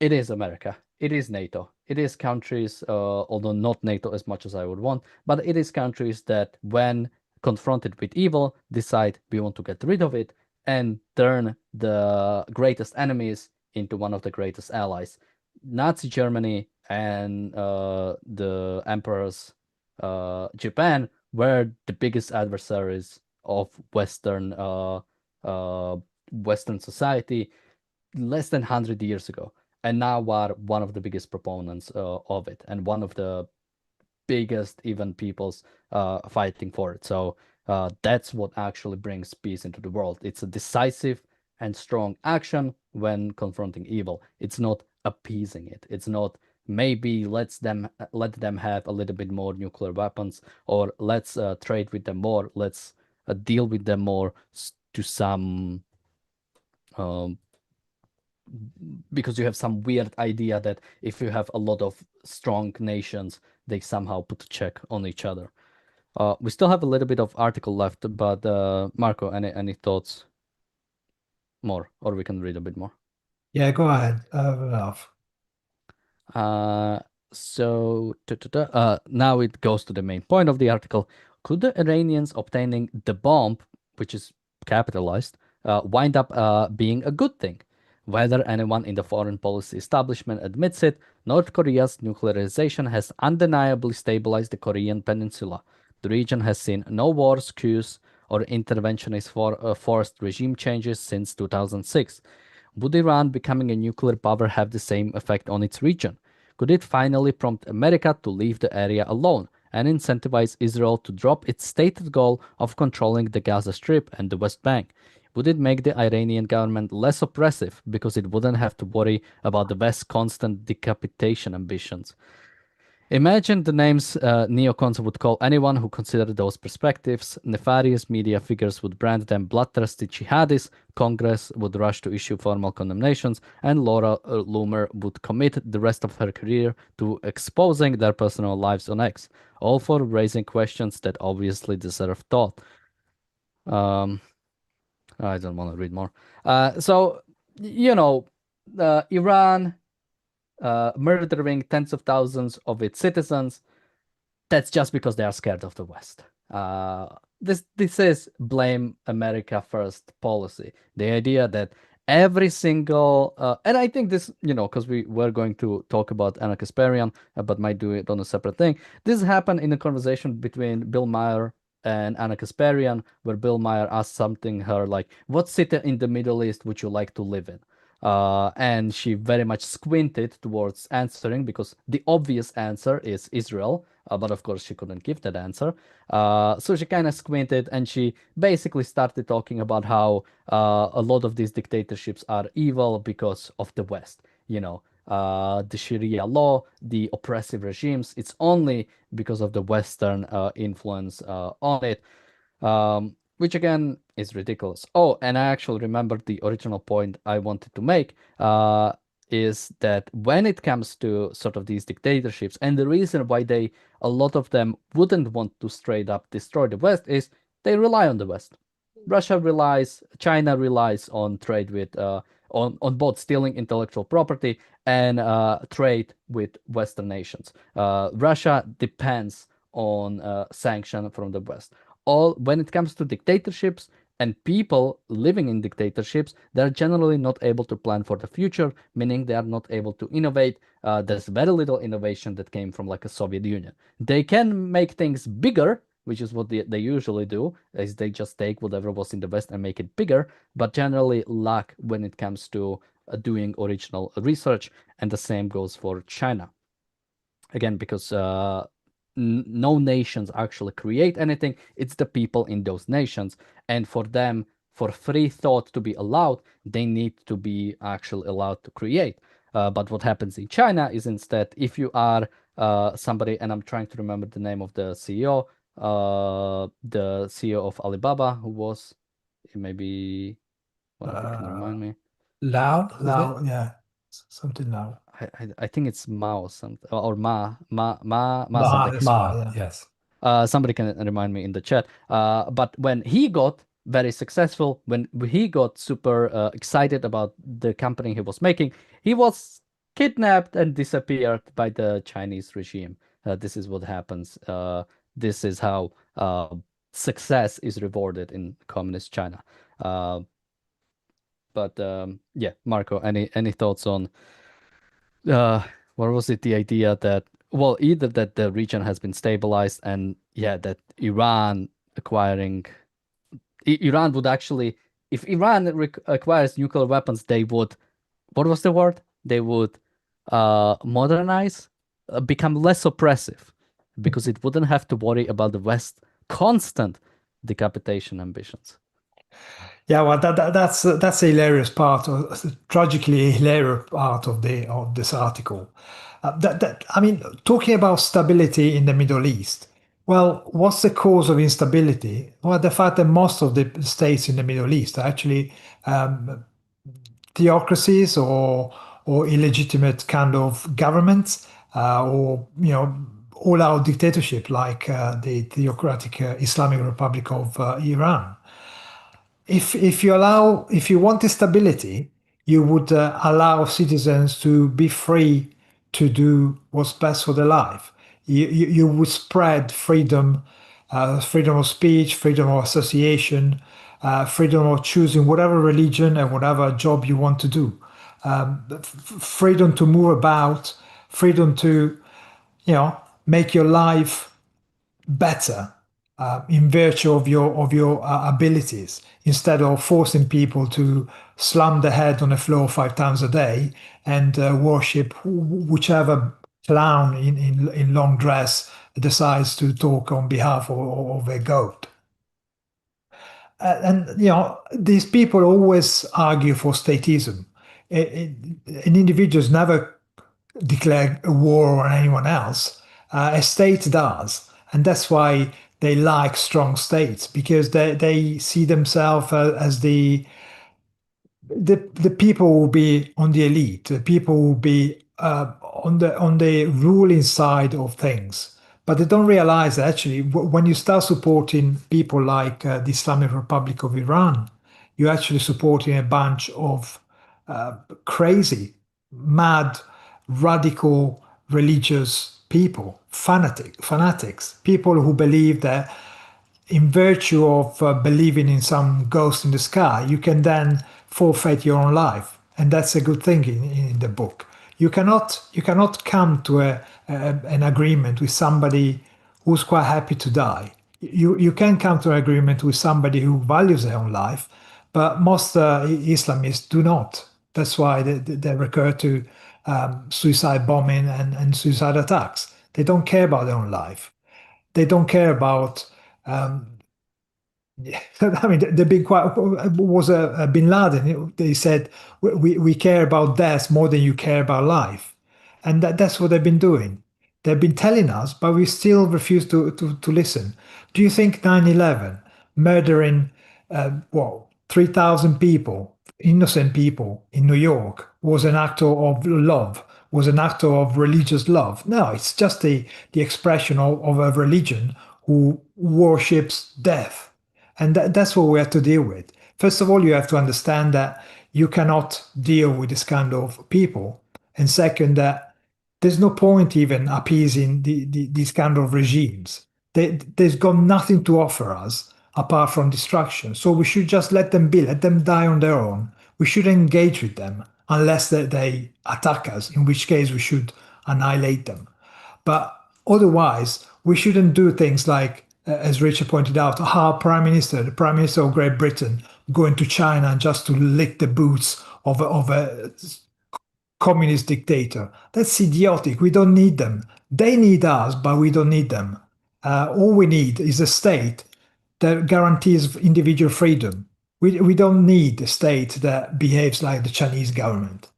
it is America. It is NATO. It is countries, although not NATO as much as I would want, but it is countries that when confronted with evil, decide we want to get rid of it and turn the greatest enemies into one of the greatest allies. Nazi Germany and the emperor's Japan were the biggest adversaries of Western society less than 100 years ago, and now are one of the biggest proponents of it, and one of the biggest even peoples fighting for it. So that's what actually brings peace into the world. It's a decisive and strong action when confronting evil. It's not appeasing it. It's not maybe let them have a little bit more nuclear weapons, or let's trade with them more. Let's deal with them more to some um, because you have some weird idea that if you have a lot of strong nations, they somehow put a check on each other. We still have a little bit of article left, but Marco, any thoughts more, or we can read a bit more? Yeah, go ahead. Enough. So now it goes to the main point of the article. Could the Iranians obtaining the bomb, which is capitalized, wind up being a good thing? Whether anyone in the foreign policy establishment admits it, North Korea's nuclearization has undeniably stabilized the Korean peninsula. The region has seen no wars, coups, or interventionist forced regime changes since 2006. Would Iran becoming a nuclear power have the same effect on its region? Could it finally prompt America to leave the area alone and incentivize Israel to drop its stated goal of controlling the Gaza Strip and the West Bank? Would it make the Iranian government less oppressive because it wouldn't have to worry about the West's constant decapitation ambitions? Imagine the names neocons would call anyone who considered those perspectives. Nefarious media figures would brand them bloodthirsty jihadis. Congress would rush to issue formal condemnations, and Laura Loomer would commit the rest of her career to exposing their personal lives on X, all for raising questions that obviously deserve thought. I don't want to read more. So, Iran murdering tens of thousands of its citizens, that's just because they are scared of the West. This is blame America first policy. The idea that every single and I think this, because we were going to talk about Anna Kasparian, but might do it on a separate thing. This happened in a conversation between Bill Maher and Anna Kasparian, where Bill Maher asked something her like, "What city in the Middle East would you like to live in?" And she very much squinted towards answering because the obvious answer is Israel, but of course she couldn't give that answer. So she kind of squinted and she basically started talking about how a lot of these dictatorships are evil because of the West. The Sharia law, the oppressive regimes, it's only because of the Western influence on it. Which again is ridiculous. Oh, and I actually remembered the original point I wanted to make is that when it comes to sort of these dictatorships, and the reason why a lot of them wouldn't want to straight up destroy the West is they rely on the West. China relies on trade with, on both stealing intellectual property and trade with Western nations. Russia depends on sanction from the West. When it comes to dictatorships and people living in dictatorships, they're generally not able to plan for the future, meaning they are not able to innovate. There's very little innovation that came from like a Soviet Union. They can make things bigger, which is what they usually do, is they just take whatever was in the West and make it bigger, but generally lack when it comes to doing original research, and the same goes for China. Again, because no nations actually create anything. It's the people in those nations. And for them, for free thought to be allowed, they need to be actually allowed to create. But what happens in China is instead, if you are somebody, and I'm trying to remember the name of the CEO, the CEO of Alibaba, who was maybe one of you can remind me. Lao, yeah, something Lao. I think it's Mao something or Ma Ma, something. that's Ma, right, yeah. yes. Somebody can remind me in the chat. But when he got very successful, when he got super excited about the company he was making, he was kidnapped and disappeared by the Chinese regime. This is what happens. This is how success is rewarded in communist China. But yeah, Marco, any thoughts on what was it? The idea that, well, either that the region has been stabilized, and yeah, that Iran acquiring Iran would actually, if Iran acquires nuclear weapons, they would, what was the word? They would modernize, become less oppressive, because it wouldn't have to worry about the West constant decapitation ambitions. Yeah, well, that's a hilarious part, or a tragically hilarious part of this article. I mean, talking about stability in the Middle East. Well, what's the cause of instability? Well, the fact that most of the states in the Middle East are actually theocracies or illegitimate kind of governments, or all-out dictatorship like the theocratic Islamic Republic of Iran. If you want the stability, you would allow citizens to be free to do what's best for their life. You would spread freedom, freedom of speech, freedom of association, freedom of choosing whatever religion and whatever job you want to do, freedom to move about, freedom to make your life better, in virtue of your abilities, instead of forcing people to slam their head on the floor 5 times a day and worship whichever clown in long dress decides to talk on behalf of their goat. And these people always argue for statism. An individual's never declare a war on anyone else. A state does, and that's why they like strong states, because they see themselves as the people will be on the elite. The people will be on the ruling side of things. But they don't realize that actually, when you start supporting people like the Islamic Republic of Iran, you're actually supporting a bunch of crazy, mad, radical religious people, fanatics, people who believe that in virtue of believing in some ghost in the sky, you can then forfeit your own life, and that's a good thing in the book. You cannot come to an agreement with somebody who's quite happy to die. You can come to an agreement with somebody who values their own life, but most Islamists do not. That's why they recur to suicide bombing and suicide attacks. They don't care about their own life. They don't care about. I mean, the big was Bin Laden. They said we care about death more than you care about life, and that's what they've been doing. They've been telling us, but we still refuse to listen. Do you think 9/11, murdering 3,000 people, innocent people in New York, was an act of love? Was an act of religious love? No, it's just the expression of a religion who worships death. And that's what we have to deal with. First of all, you have to understand that you cannot deal with this kind of people. And second, that there's no point even appeasing these kind of regimes. They've got nothing to offer us apart from destruction. So we should just let them be, let them die on their own. We shouldn't engage with them unless they attack us, in which case we should annihilate them. But otherwise, we shouldn't do things like, as Richard pointed out, the Prime Minister of Great Britain, going to China just to lick the boots of a communist dictator. That's idiotic. We don't need them. They need us, but we don't need them. All we need is a state that guarantees individual freedom. We don't need a state that behaves like the Chinese government.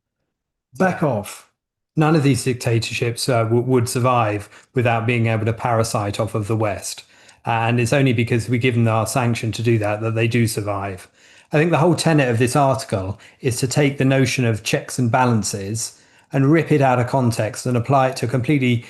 Back off. None of these dictatorships would survive without being able to parasite off of the West. And it's only because we give them our sanction to do that that they do survive. I think the whole tenet of this article is to take the notion of checks and balances and rip it out of context and apply it to a completely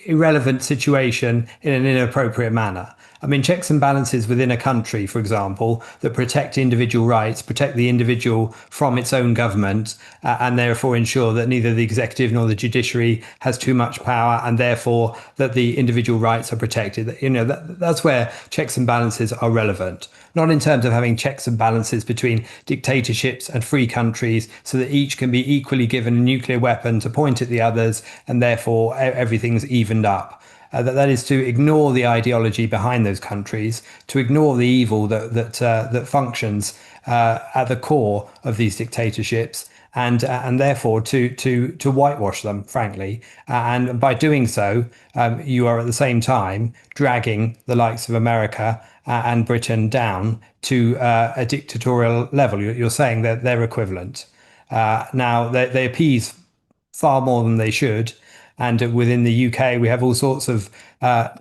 irrelevant situation in an inappropriate manner. I mean, checks and balances within a country, for example, that protect individual rights, protect the individual from its own government, and therefore ensure that neither the executive nor the judiciary has too much power, and therefore that the individual rights are protected. You know, that's where checks and balances are relevant. Not in terms of having checks and balances between dictatorships and free countries so that each can be equally given a nuclear weapon to point at the others and therefore everything's evened up. That is to ignore the ideology behind those countries, to ignore the evil that functions at the core of these dictatorships, and therefore to whitewash them, frankly. And by doing so, you are at the same time dragging the likes of America and Britain down to a dictatorial level. You're saying that they're equivalent. Now they appease far more than they should. And within the UK, we have all sorts of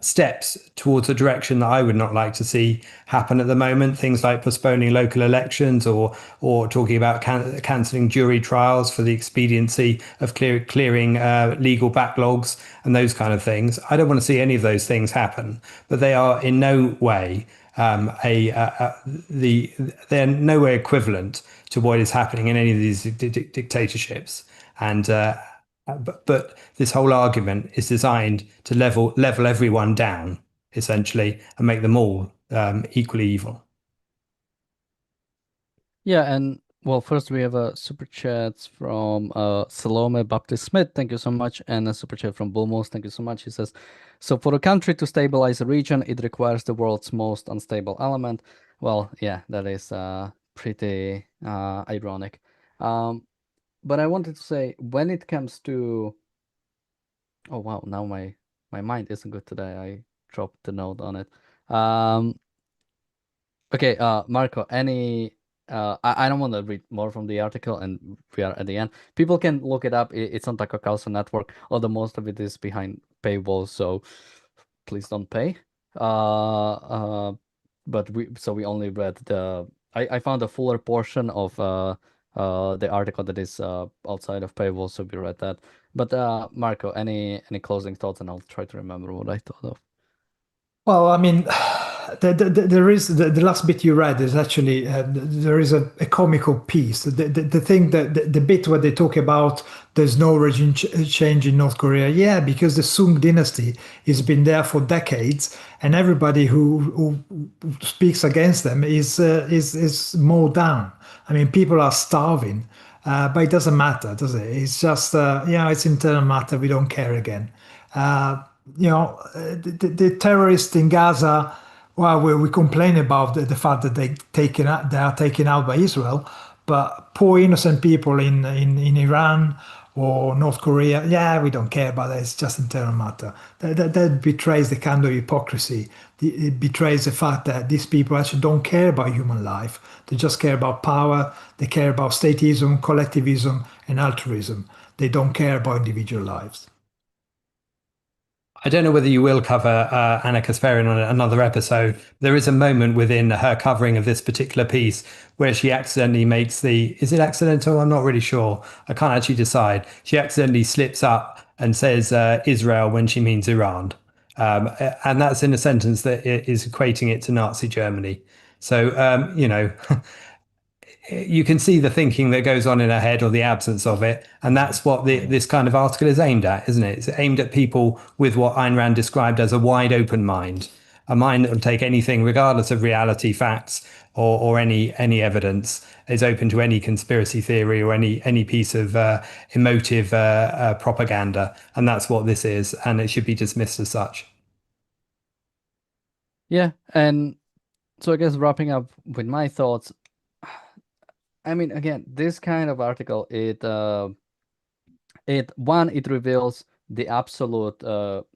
steps towards a direction that I would not like to see happen at the moment. Things like postponing local elections, or talking about cancelling jury trials for the expediency of clearing legal backlogs and those kind of things. I don't want to see any of those things happen, but they are in no way they're nowhere equivalent to what is happening in any of these dictatorships. And but this whole argument is designed to level everyone down, essentially, and make them all equally evil. Yeah, and well, first we have a super chat from Salome Baptist Smith. Thank you so much. And a super chat from Bulmos. Thank you so much. He says, so for a country to stabilize a region, it requires the world's most unstable element. Well, yeah, that is pretty ironic. But I wanted to say, when it comes to... Oh, wow, now my mind isn't good today. I dropped the note on it. Okay, Marco, any... I don't want to read more from the article, and we are at the end. People can look it up. It's on the Carlson network, although most of it is behind paywall, so please don't pay. But we only read the... I found a fuller portion of the article that is outside of paywall, so we read that. But Marco, any closing thoughts, and I'll try to remember what I thought of. Well, I mean, there is the last bit you read is actually there is a comical piece. The thing that the bit where they talk about there's no regime change in North Korea. Yeah, because the Sung dynasty has been there for decades, and everybody who speaks against them is mowed down. I mean, people are starving, but it doesn't matter, does it? It's just it's internal matter. We don't care again. The terrorists in Gaza, well, we complain about the fact that they are taken out by Israel, but poor innocent people in Iran or North Korea, yeah, we don't care about that. It's just internal matter. That betrays the kind of hypocrisy. It betrays the fact that these people actually don't care about human life. They just care about power. They care about statism, collectivism, and altruism. They don't care about individual lives. I don't know whether you will cover Anna Kasparian on another episode. There is a moment within her covering of this particular piece where she accidentally makes is it accidental? I'm not really sure. I can't actually decide. She accidentally slips up and says Israel when she means Iran. And that's in a sentence that is equating it to Nazi Germany. So, you can see the thinking that goes on in her head or the absence of it. And that's what this kind of article is aimed at, isn't it? It's aimed at people with what Ayn Rand described as a wide open mind, a mind that will take anything, regardless of reality, facts, or any evidence, is open to any conspiracy theory or any piece of emotive propaganda. And that's what this is. And it should be dismissed as such. Yeah, and so I guess wrapping up with my thoughts, I mean, again, this kind of article, it reveals the absolute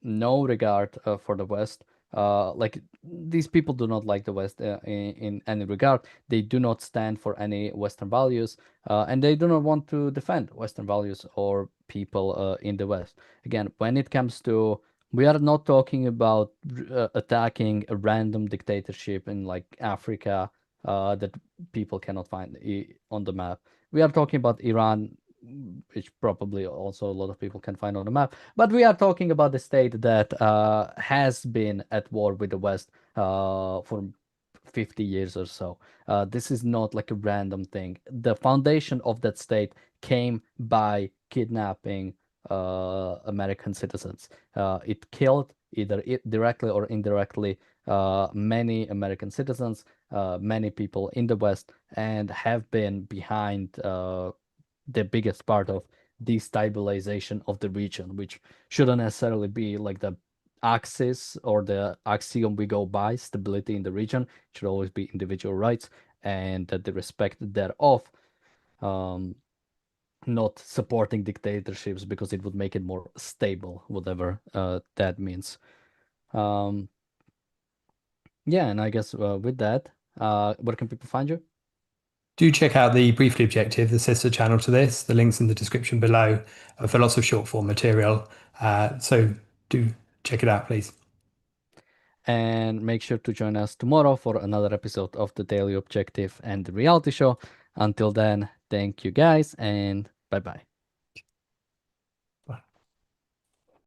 no regard for the West. Like, these people do not like the West in any regard. They do not stand for any Western values, and they do not want to defend Western values or people in the West. Again, when it comes to... We are not talking about attacking a random dictatorship in like Africa that people cannot find on the map. We are talking about Iran which probably also a lot of people can find on the map. But we are talking about the state that has been at war with the West for 50 years or so. This is not like a random thing. The foundation of that state came by kidnapping American citizens. It killed either directly or indirectly many American citizens, many people in the West, and have been behind the biggest part of destabilization of the region, which shouldn't necessarily be like the axis or the axiom we go by. Stability in the region it should always be individual rights and the respect thereof. Not supporting dictatorships because it would make it more stable, whatever that means. Yeah, and I guess with that, where can people find you? Do check out the Briefly Objective, the sister channel to this. The link's in the description below for lots of short form material. So do check it out, please. And make sure to join us tomorrow for another episode of the Daily Objective and the reality show. Until then, thank you guys and bye bye.